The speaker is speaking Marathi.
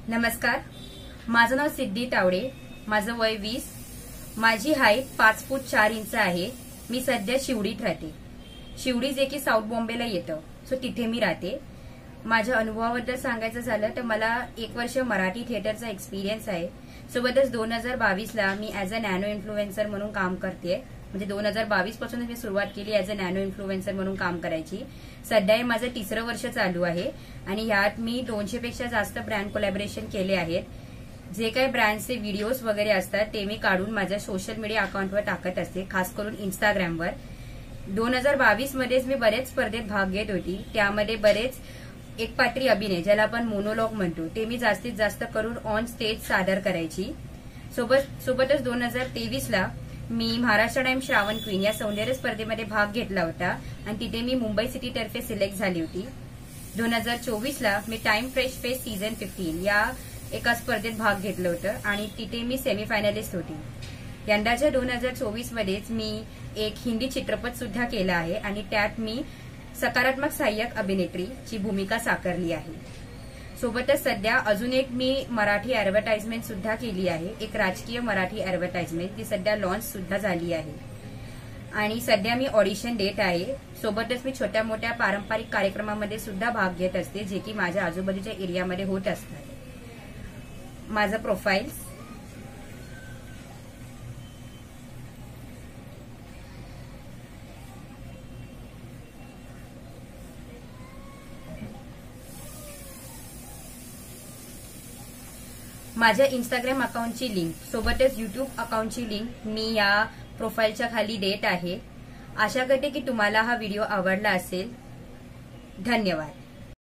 नमस्कार, माझं नाव सिद्धी तावडे, माझं वय 20, माझी हाईट 5 फूट 4 इंच आहे। मी सध्या शिवडीत राहते। शिवडी जे की साऊथ बॉम्बेला येतं, सो तिथे मी राहते। माझ्या अनुभवाबद्दल सांगायचं झालं तर मला 1 वर्ष मराठी थिएटरचा एक्सपिरियन्स आहे। सोबतच 2022ला मी ॲज अ नॅनो इन्फ्लुएन्सर म्हणून काम करते। म्हणजे 2022 पासूनच मी सुरुवात केली ॲज अ नॅनो इन्फ्लुएन्सर म्हणून काम करायची। सध्या हे माझं 3रं वर्ष चालू आहे आणि यात मी 200 पेक्षा जास्त ब्रँड कोलॅबोरेशन केले आहेत। जे काही ब्रँडचे व्हिडिओज वगैरे असतात ते मी काढून माझ्या सोशल मीडिया अकाउंटवर टाकत असते, खास करून इंस्टाग्रामवर। 2022 मध्येच मी बरेच स्पर्धेत भाग घेत होती। त्यामध्ये बरेच एकपात्री अभिनय, ज्याला आपण मोनोलॉग म्हणतो, ते मी जास्तीत जास्त करून ऑन स्टेज सादर करायची। सोबतच 2023ला मी महाराष्ट्र टाइम श्रावण क्वीन या सौंदर्य स्पर्धेमध्ये भाग घेतला होता आणि तिथे मी मुंबई सिटी तर्फे सिलेक्ट झाली होती। 2024ला मी टाइम फ्रेश फेस्ट सीझन 15 या एका स्पर्धेत भाग घेतलं होतं आणि तिथे मी सेमीफायनलिस्ट होती। यंदाच्या 2024 मध्येच मी एक हिंदी चित्रपट सुद्धा केला आहे आणि त्यात मी सकारात्मक सहाय्यक अभिनेत्रीची भूमिका साकारली आहे। सोबतच सध्या अजून एक मी मराठी ऍडव्हर्टाइजमेंट सुद्धा केली आहे, एक राजकीय मराठी ऍडव्हर्टाइजमेंट, ती सध्या लॉन्च सुद्धा झाली आहे आणि सध्या मी ऑडिशन देत आहे। सोबतच मी छोट्या मोठ्या पारंपरिक कार्यक्रमामध्ये सुद्धा भाग घेत असते, जे की माझ्या आजूबाजूच्या एरियामध्ये होत असतात। माझं प्रोफाईल माझ्या इंस्टाग्राम अकाउंटची लिंक सोबतच युट्यूब अकाउंटची लिंक मी या प्रोफाईलच्या खाली देत आहे। आशा करते की तुम्हाला हा व्हिडिओ आवडला असेल। धन्यवाद।